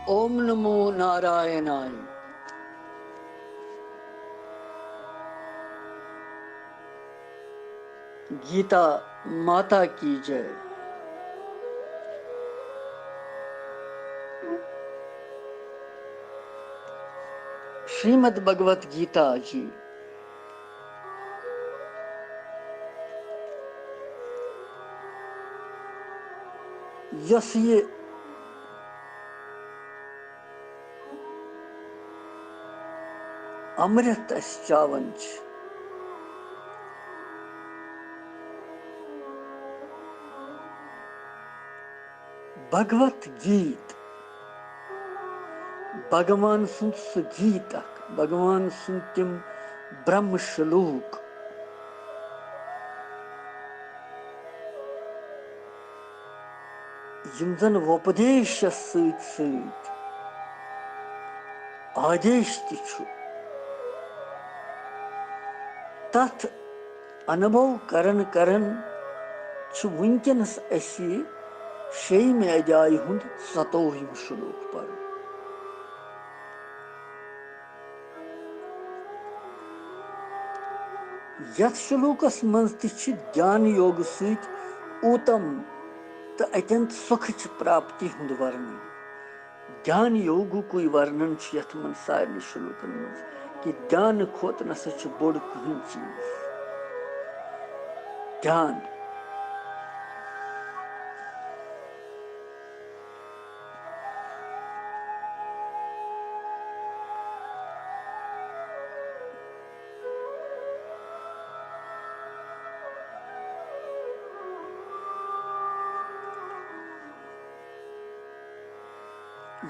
ओम नमो नारायणाय। गीता माता की जय। श्रीमद् भगवत गीता जी यस ये अमृत चावन भगवत गीत भगवान सुन गीत भगवान सुन तिम ब्रह्म श्लोक यम जन वोपदेश सत आदेश तथ अनुभव करन करन वुनकनस शेम अध्याय हुंद 7वें श्लोक पर। यथ श्लोकस मज ज्ञान योग सहित ऊतम तो अत्यंत सुख प्राप्ति हुंद वर्णन। ज्ञान योग कोई वर्णन यथ मन सारे श्लोकन मज कि ज्ञान खोत नसा बोड़ कहीं चीज। ज्ञान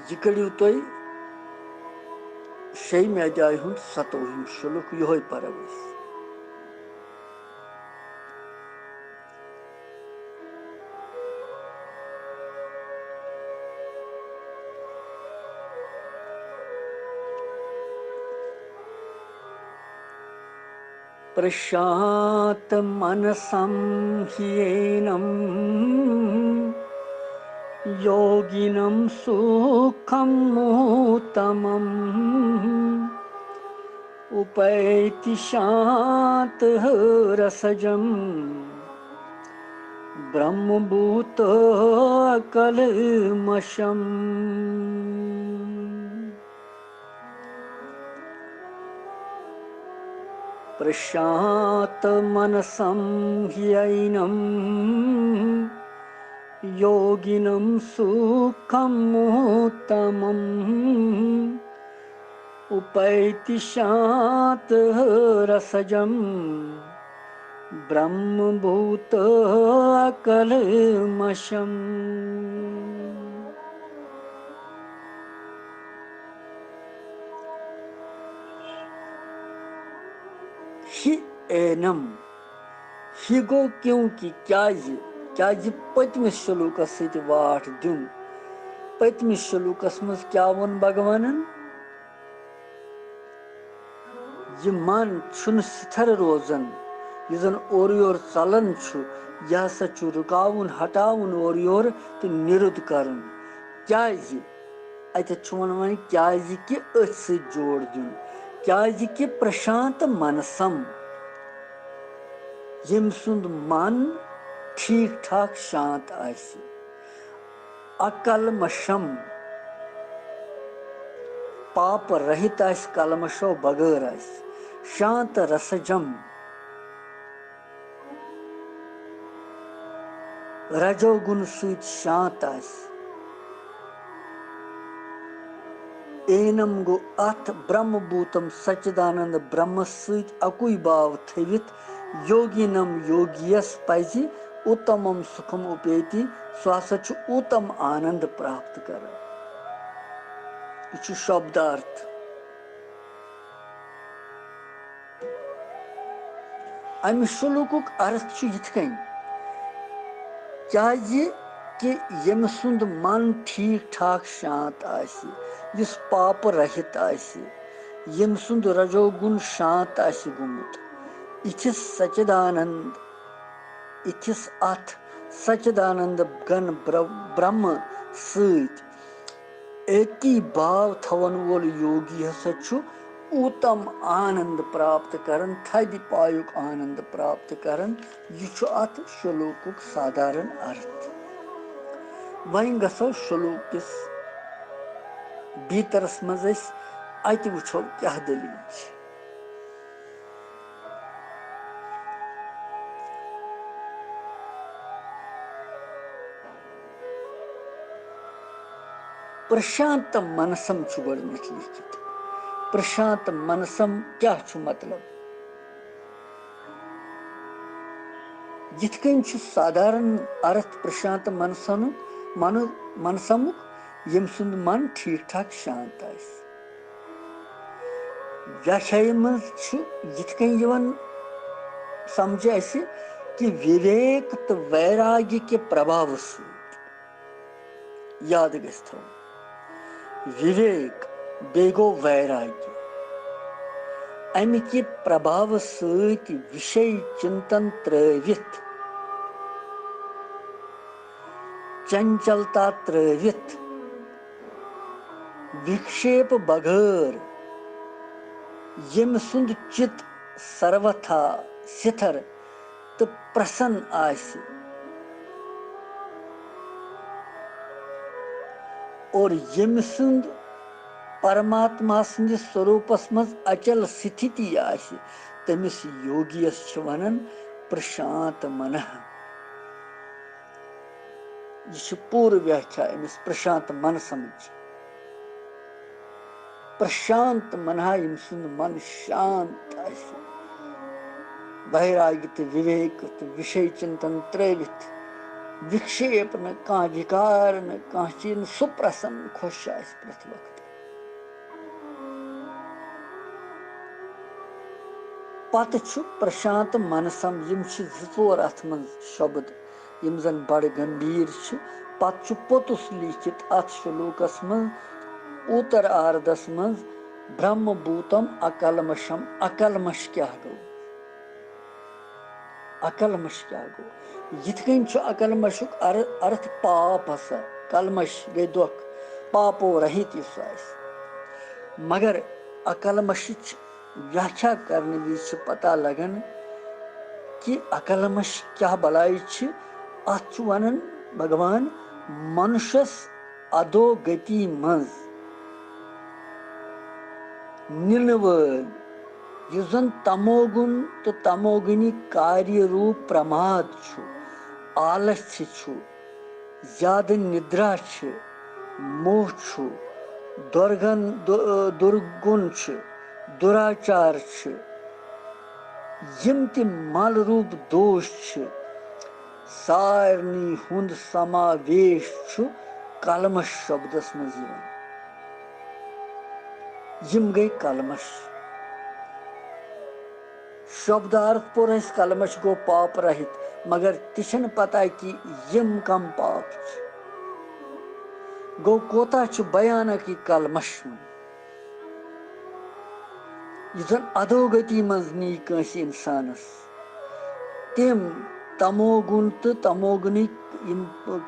यह कड़ियो तुम 6वें अध्याय हुंद 7वें श्लोक यो परवस। प्रशांत मनसं ह्येनं योगिनं सुखं उत्तमम् उपैति शान्तः रसजं ब्रह्मभूत अकल्मषम्। प्रशांत मनसं ह्यैनं योगिनं सुखं उत्तमम् उपैति शान्तः रसजं ब्रह्मभूत अकल्मषम्। हि एनम हि गो क्योंकि क्या पतमिस श्लोकस सत वाट दिन। पतमिस श्लोकस मज क्या वन भगवानन यह मन छुन स्थिर रोजन यह जन और योर चलन यह हसा रुकावन हटावन और योर तो निरुद्ध करन। क्या वन क्या कि अथ सत जोड़ दिन क्या कि प्रशांत मनसम यम सुंद मन ठीक ठाक शांत आसि अकल्मषम पाप रहित आसि कलमशो बगैर आसि शांत रसजम रजोगुण सहित शांत आसि। एनम गो अथ ब्रह्मभूतम सच्चिदानंद ब्रह्म सहित अकुई भाव थवित योगिनम योगियस पजि उत्तमम सुखम उपेति सो हसा उत्तम आनंद प्राप्त कर। यह शब्दार्थ। अमि श्लोकुक अर्थ यिथकन क्या कि यम सुंद मन ठीक ठाक शांत आसि यस पाप रहित आसि यम सुंद रजोगुण शांत आसि गुमुत इथिस सच्चिदानंद इथिस अथ सच्चिदानंद गण ब्रह्म सहित एकी भाव थवन वोल योगी हसा छु उत्तम आनंद प्राप्त करन, थदि पायुक आनंद प्राप्त करन। यह छु अत श्लोकुक साधारण अर्थ। वहीं गसो श्लोक किस भीतरस मज अत वुछो क्या दलील छ। प्रशांत मनसम छु गोडनेथ लिखित। प्रशांत मनसम क्या छु मतलब? जिथ कन छु साधारण अर्थ प्रशांत मनसमुक यम सुंद मन ठीक ठाक शांत आस। व्याख्या मज छु जिथ कन यवन समझ ऐसे कि विवेक तो वैराग्य के प्रभाव से याद गस थो। विवेक बेगो वैराग्य अमिक प्रभाव सहित विषय चिंतन त्रवित, चंचलता त्रवित, विक्षेप बगैर यम सुंद चित सर्वथा स्थिर तो प्रसन्न आसि और यम सुंद परमात्मा संद स्वरूपस मज अचल स्थिति आसि तमिस योगियस छ वनन प्रशांत मनः। यह पूर्व व्याख्या अमिस प्रशांत मन समझ। प्रशांत मनः यम सुंद मन शांत आसि, वैराग्य तो विवेक तो विषय चिंतन त्रवित, विक्षेप न कह विकार न कह चीज सुप्रसन्न खुश आस प्रत वक्त। पत छु प्रशांत मनसम यम जोर अथ मन शब्द यम जन बड़ गंभीर छ। पत छु पोतुस लिखित अथ श्लोकस मन उत्तर आर्दस मन ब्रह्म भूतम अकलमशम। अकलमश क्या गो? अकलमश क्या गो? यिथ कन छु अकलमशुक अर्थ पाप हसा। कलमश गई दुख, पापो रहित यस आस। मगर अकलमश व्याख्या करने विच पता लगन कि अकलमश क्या बलाई छ। अथ वनन भगवान मनुष्यस अधोगति मज निन वल यु जन तमोगुण तो तमोगुणी कार्य रूप प्रमाद छु, आलस्य छु, ज्यादा निद्रा छ, मोह छु, दुर्गुण छ, दुराचार छ, यम ति मल रूप दोष छ, सारनी हुंद समावेश छु कलमश शब्दस मज यवन। यम गई कलमश। शब्दार्थ पुर कलमश गो पाप रहित, मगर तिशन पता कि यम कम पाप छ। गो कोता छु भयानक कलमश मन। यह अधोगति मज नी कंस इंसानस तिम तमोगुण तो तमोगुणिक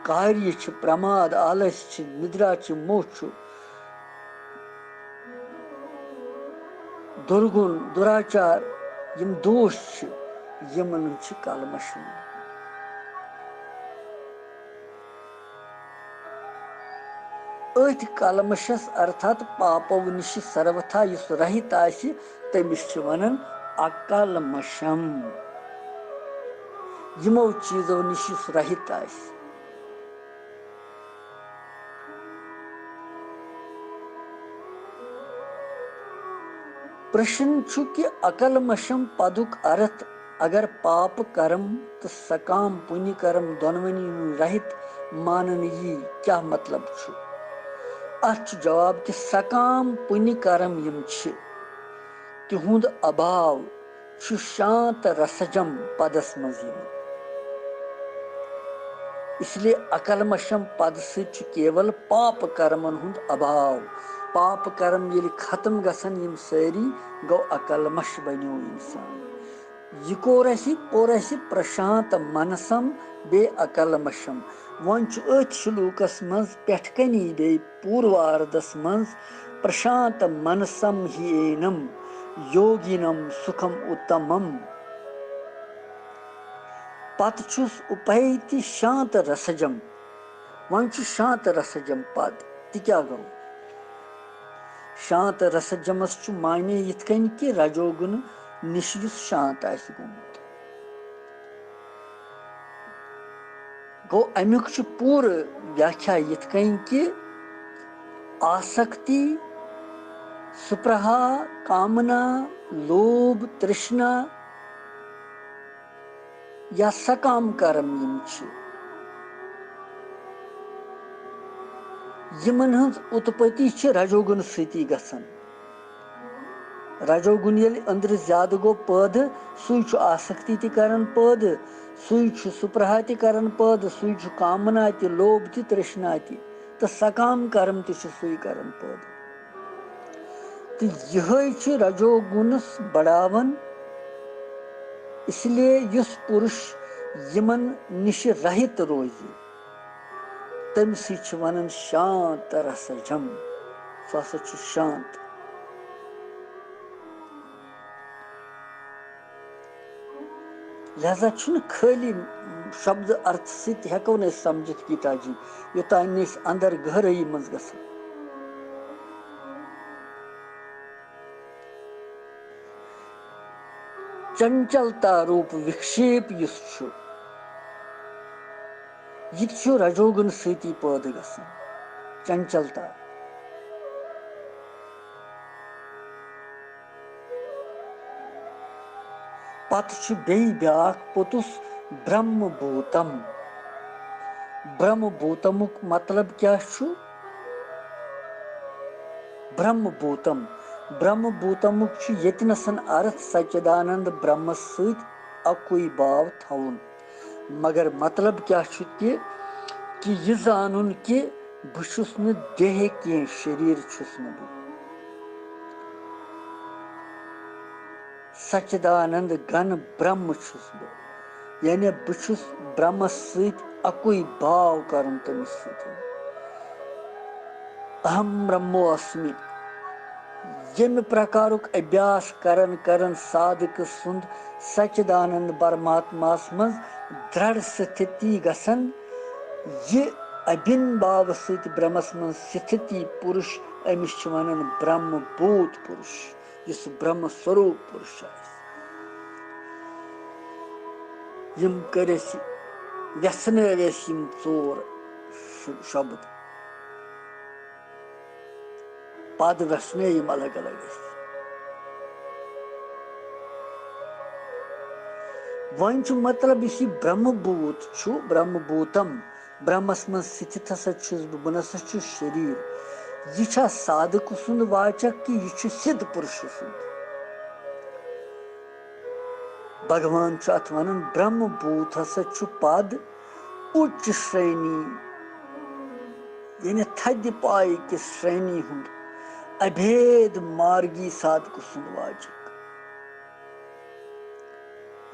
कार्य छ, प्रमाद आलस्य छ, निद्रा छ, मोह छ, दुर्गुण दुराचार यम दोष छ, यमन छ कलमश। अथ कलमशस अर्थात पापो निश सर्वथा युस रहित आसि तमिस छ वनन अकलमशम। यमो चीजों निश युस रहित आसि। प्रश्न छु कि अकलमशम पदुक अर्थ अगर पाप कर्म तो सकाम पुण्य कर्म दोनवनी रहित मानन यी क्या मतलब छु? अच जवाब कि सकाम पुण्य कर्म यम छ तिहुंद अभाव छु शांत रसजम पदस मज यवन। इसलिए अकलमशम पद से छु केवल पाप कर्मन हुंद अभाव। पाप कर्म ये खत्म गसन यम सारी गो अकलमश बनो इंसान। यह कोर पोर प्रशांत मनसम बे अकलमशम। वन श्लोकस मज पेठकनी बे पूर्वार्धस मज प्रशांत मनसम ही एनम योगिनम सुखम उत्तमम पत उपैति शांत रसजम वन शांत रसजम पद क्या गो शांत रसजमस माने यिथकन कि रजोगुन निश शांत गोमुत गो अमुक पूर व्याख्या यिथकन कि आसक्ति सुप्रहा कामना लोभ तृष्णा या सकाम कर्म यमन हंस उत्पत्ति रजोगुन सती गसन रजोगुन ये अंदर ज्यादा गो पद सुई आसक्ति तन पद सुई सुप्रहा तन पद सुई कामना त लोभ त तृष्णा तो सकाम कर्म तुई करन पद तो यह रजोगुनस बढ़ावन इसलिए युस पुरुष यमन निश रहित रोज तमसी वन शांत रसजम सह शांत लिहाजा खाली शब्द अर्थ सत हेको न समझित गीताजी योतान अंदर गहराई मज ग चंचलता रूप विक्षेप यह रजोगुन सती पैद ग चंचलता पत ब्याख पोतुस ब्रह्मभूतम ब्रह्मभूतमुक मतलब क्या ब्रह्मभूतम ब्रह्मभूतमुक यतनसन अर्थ सच्चिदानंद ब्रह्म सत अकुई भाव थवन मगर मतलब क्या कि यह जानन कि बहुस न देह कह शरीर छुस न सच्चिदानंद घन ब्रह्म छुस यानी बहुस ब्रह्म सत अकुई भाव कर तमिस सत अहम ब्रह्मोस्मि यम प्रकारुक अभ्यास करन करन साधक सुंद सच्चिदानंद परमात्मा मज दृढ़ स्थिति गसन यह अभिन भाव सत ब्रह्मस मज स्थिति पुरुष अमिस वनान ब्रह्मभूत पुरुष इस ब्रह्म स्वरूप पुरुष यम करस व्यसनस यम चोर शब्द पद व्यसने यम अलग अलग वन मतलब इस ब्रह्मभूत ब्रह्मभूतम ब्रह्मस मज स्थित हसा बह हसा शरीर यह साधक सुंद वाचक कि यह सिद्ध पुरुष सुंद भगवान अत वन ब्रह्मभूत हसा पद उच्च श्रेणी यानी थद पाई कि श्रेणी हुंद अभेद मार्गी साधक सुंद वाचक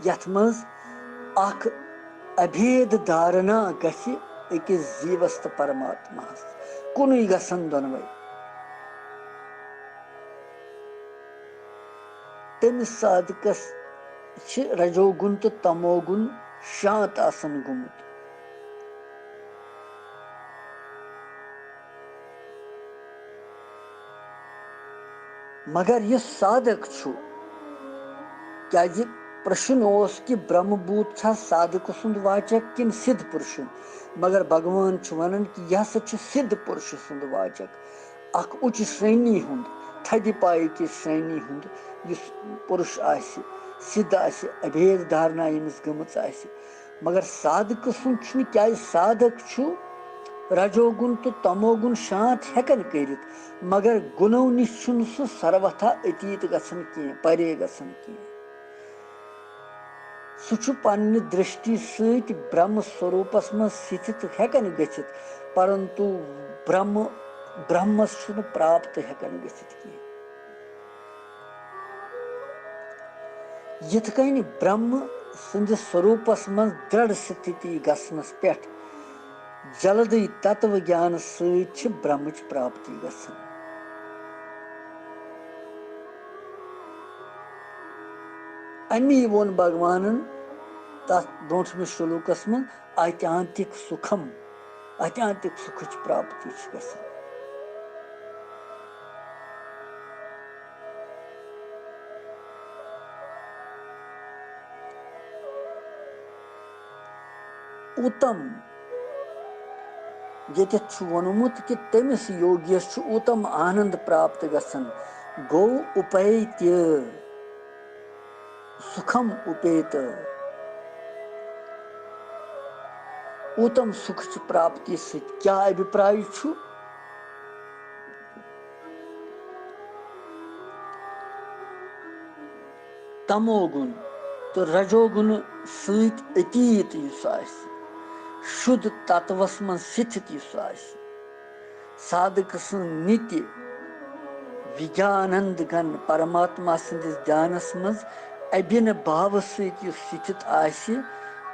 यथ मज अख अभेद धारणा गि अकिस जीवस तो परमात्मा कुन गसन दोनवे तमिस साधकस रजोगुन तो तमोगुन शांत आसन गुमुत मगर यह साधक क्या प्रश्न कि ब्रह्मभूत साधक सुंद वाचक किन सिद्ध पुरुष मगर भगवान वन कि यह सिद्ध पुरुष सुंद वाचक अख उच्च श्रेणी हुंद थद पाई कि श्रेणी हुंद इस पुरुष आसि सिद्ध आसि अभेद धारणा यमिस गमच आसि मगर साधक सुंद क्या साधक रजोगुन तो तमोगुन शांत हेकन करित मगर गुणों निश सह सर्वथा अतीत गसन कह परे गसन कह सह पन्ने दृष्टि सत ब्रह्म स्वरूपस मज स्थित हेकन गच्छित परंतु ब्रह्मस प्राप्त हेकन गच्छित कह यिथकन ब्रह्म संद स्वरूपस मज दृढ़ स्थिति गसनस पे जल्दी तत्व ज्ञान सच ब्रह्मच प्राप्ति गसन। अमी वोन भगवानन तथ ब्रोठम श्लोकस मन आत्यांतिक सुखम, आत्यांतिक सुखच प्राप्ति गसन। उत्तम ये वोनमुत कि तमिस योगियस उत्तम आनंद प्राप्त गसन। गौ उपैत्य सुखम उपेत, उत्तम सुख प्राप्ति से क्या अभिप्राय छु? तमोगुण तो रजोगुण सहित अतीत युस आसि, शुद्ध तत्वस मन स्थित युस आसि, साधक नित्य विज्ञानंद घन परमात्मा संदिस ध्यानस मज अभिन भाव सहित युस स्थित आसि,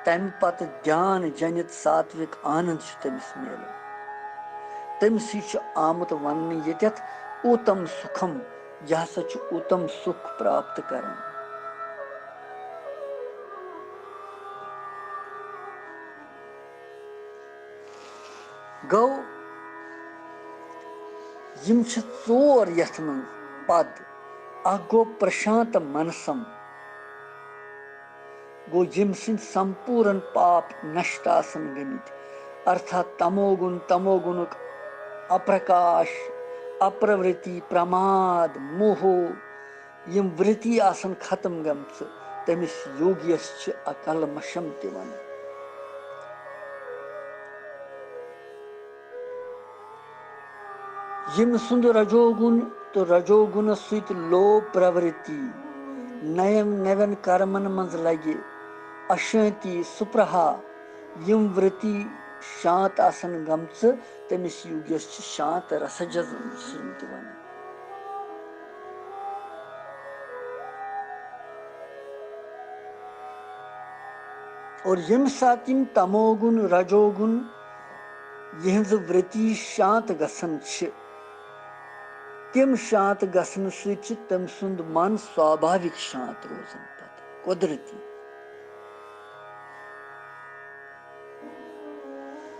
तम पत ध्यान जनित सात्विक आनंद तमिस मिलन। तमसी आमुत वन यत उत्तम सुखम, यह सच उत्तम सुख प्राप्त करन। गौ यम चोर यथ मन पद अ गो प्रशांत मनसम, गो यम सिंह संपूर्ण पाप नष्ट आसन गमित, अर्थात तमोगुण तमोगुणुक अप्रकाश अप्रवृत्ति प्रमाद मोह यम वृत्ति आसन खत्म गमच, तमिस योगियस अकल मशम तिवन। यम सुंद रजोगुण तो रजोगुण सहित लोभ प्रवृत्ति नयन नवन कर्मन मज लगे, अशांति सुप्रहा यम वृत्ति शांत आसन गमच, तमिस योगियस शांत रसजस वन। और यम सातिम तमोगुण रजोगुण यहज वृत्ति शांत गसन छ, तम शांत गसन सच तम सुंद मन स्वाभाविक शांत रोजन पत कुदरती।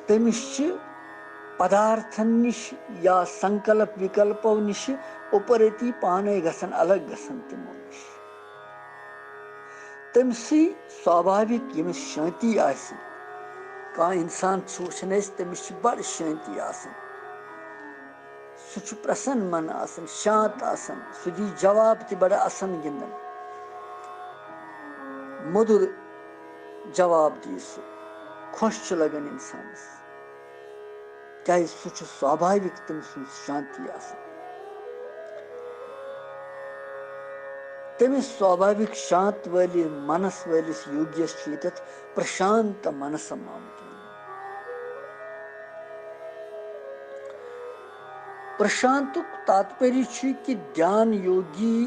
तमिस पदार्थन निश या संकल्प विकल्पो निश उपरती पाने गसन अलग गसन तमो निश। तमसी स्वाभाविक यमिस शांति आसि, का इंसान वुचन तमिस बड़ शांति आसन, सह प्रसन्न मन आसन शांत आसन, सह दी जवाब ति बड़ा असन गिंदन, मधुर जवाब दी सह, खुश लगन इंसानस, क्या सह स्वाभाविक तम शांति आसन। तमिस स्वाभाविक शांत वाली मनस वालिस योगियस प्रशांत मनसम आमुत। प्रशांतुक तात्पर्य कि ध्यान योगी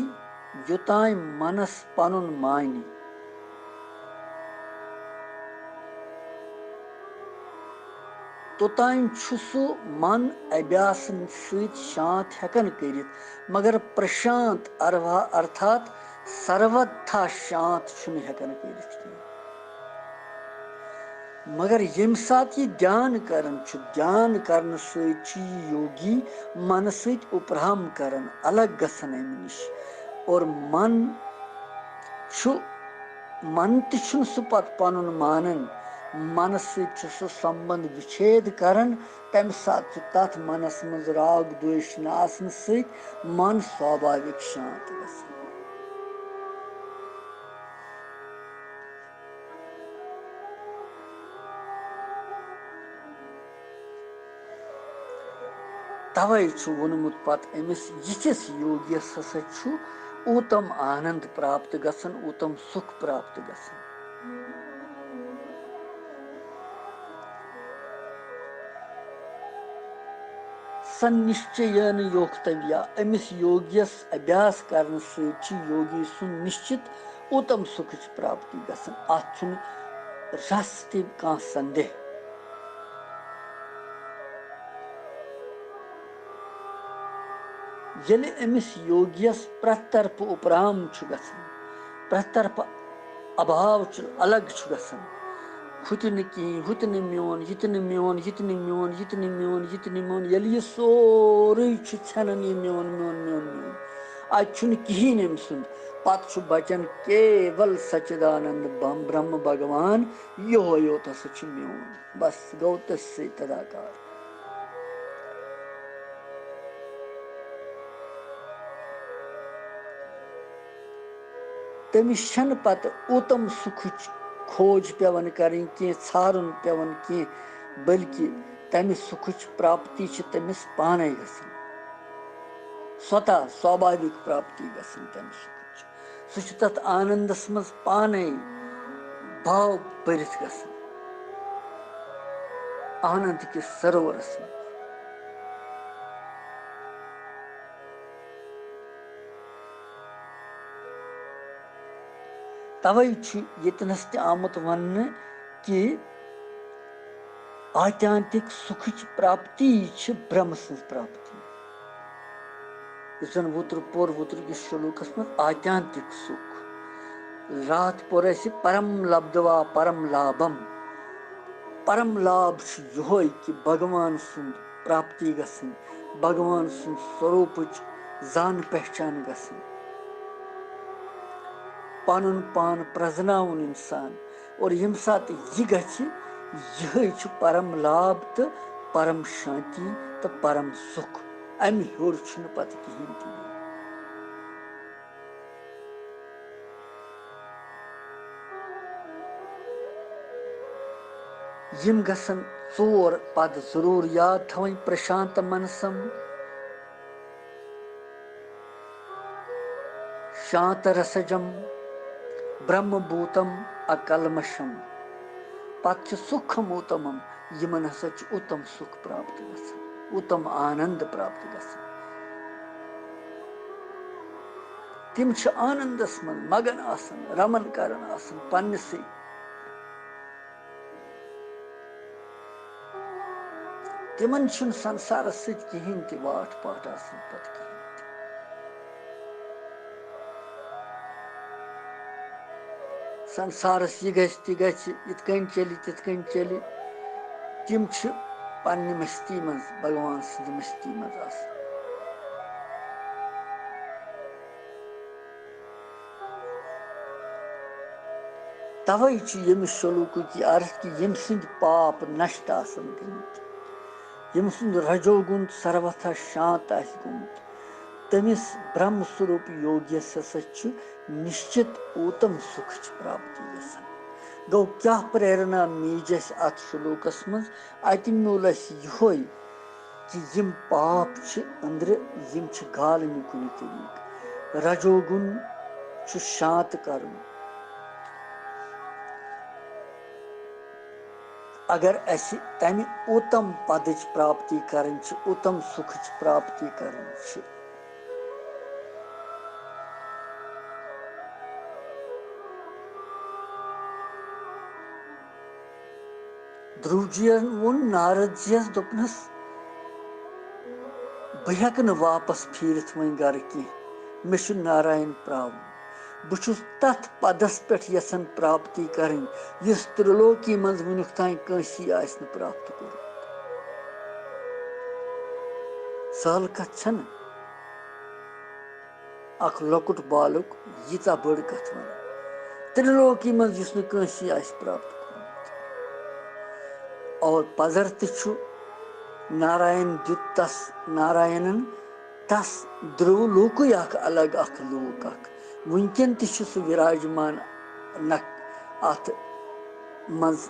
योताय मनस पनुन मानी, तोताम सु मन अभ्यास सहित शांत हेकन करित, मगर प्रशांत अर्थात सर्वथा शांत हेकन करित। मगर यम सात ये ध्यान करन, ध्यान करन सहित योगी मन सहित उपराम करन अलग गसन अमि निश, और मन सह पत पनुन मानन, मन सहित सह संबंध विच्छेद करन, तम सात तथ मनस मज राग द्वेष न आसन सहित मन स्वाभाविक शांत गसन। तवै वोनमुत पत अमिस यिस योगियस हसा उत्तम आनंद प्राप्त गसन, उत्तम सुख प्राप्त गसन। सन्निश्चयन योक्तव्या, अमिस योगियस अभ्यास करन सहित योगी सुन निश्चित उत्तम सुख प्राप्ति गसन। अत रस ते कह संदेह। येले अमिस योगियस प्रत तरफ उपराम छु गसन प्रत तरफ अभाव छु अलग छु गसन हुतन की हुतन म्योन यतन म्योन यतन म्योन यतन म्योन यतन म्योन येले ये सोरे छु छनन ये म्योन म्योन म्योन म्योन आज छुन कहीं अम सुन पत छु बचन केवल सच्चिदानंद ब्रह्म भगवान यो योत सच म्योन बस गौ तस्य तदाकार तमिस छन पत उत्तम सुख खोज पेवन करें कि छारुन पेवन कि बल्कि तमिस सुख प्राप्ति तमिस पाने गसन स्वतः स्वाभाविक प्राप्ति गसन तमिस सुख सह तथ आनंदस मज पाने भाव भरित गसन आनंद के सरोवरस मज तवै यतनस आमुत वन कि आत्यांतिक सुख प्राप्ति ब्रह्म सं प्राप्ति जन वुत्र पोर वुत्र कि श्लोकस मज आत्यांतिक सुख रात पोर परम लब्धवा परम लाभम परम लाभ यो कि भगवान सुंद प्राप्ति गसन भगवान सुंद स्वरूप जान पहचान गसन पानुन पान प्रजनाउन इंसान और यम सात यह गछ यह परम लाभ तो परम शांति तो परम सुख अम होर पत कहीं तक यम गसन चोर पद जरूर याद थवन प्रशांत मनसम शांत रसजम ब्रह्मभूतम अकलमशम पत सुखम उत्तमम यमन हसा उत्तम सुख प्राप्त गसन उत्तम आनंद प्राप्त गसन तिम आनंदस मन मगन आसन रमन करन आसन पन्नसे तिमन संसार कहीं ति वाट पाट आसन पत कहीं संसारस यह गछ इतकन चलि तितकन चलि तिम पन्ने मस्ती मज भगवान सद मस्ती मज आसन तवै यम श्लोक की अर्थ कि यम सिंद पाप नष्ट आसन गमत यम सिंद रजोगुण सर्वथा शांत आस गमत तमिस ब्रह्म स्वरूप योग्यस हसा निश्चित उत्तम सुख प्राप्ति गसन गो क्या प्रेरणा मीजस अत श्लोकस मज अत म्यूल यो कि यम पाप अंदर यम गालन कुन तरीक रजोगुण शांत करन अगर अस तमि उत्तम पद प्राप्ति करन उत्तम सुख प्राप्ति करन ध्रुवजियन वोन नारद जियस दोपनस बह हेक वापस फिरत वन गर की मे नारायण प्राव बहुस तथ पदस पे यसन प्राप्ति करन यस त्रिलोकी मज वुनुक तान कंसी आस न प्राप्त कोर सहल कथ छन अख लकुट बालक यीता बड़ कथ वन त्रिलोकी मज युस न कंसी आस प्राप्त और पजर तु नारायण दुत तस नारायणन तस ध्रुव लोक अलग लोक वनकन तह विराजमान अत मज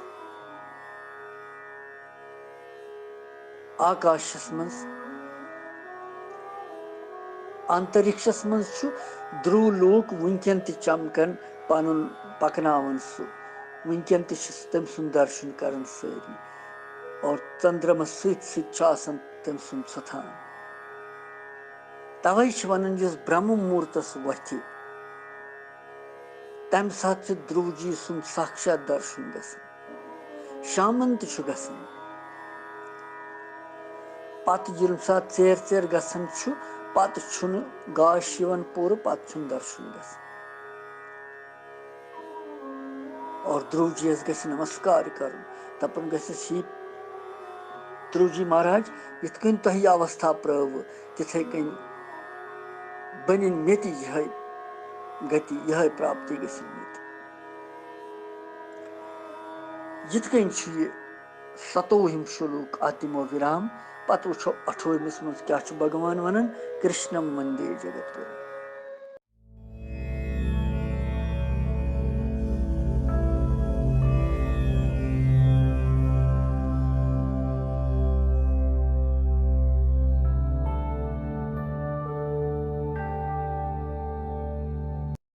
आकाशस मज अंतरिक्षस मज ध्रुव लोक वनकन चमकन पन पकनावन सह वनकन तम सुंद दर्शन करन सारी और चंद्रमा तम सुंद स्थान तवै वन जिस ब्रह्म मुहूर्तस वथि तम सात ध्रुव जी सुंद साक्षात दर्शन गसन शामन गसन पत यम सात चेर गसन पत छुन गा शिवन पूर पत छुन दर्शन गस और ध्रुव जी गस नमस्कार कर दपन गस ही ध्रुव जी महाराज यथ कन तह अवस्था प्रव तिथे कन बन मे यह गति यह प्राप्ति गस यथ कन सतोहिम श्लोक आतिमो विराम पत वो 28 मज क्या भगवान वन कृष्णम वंदे जगत गुरु।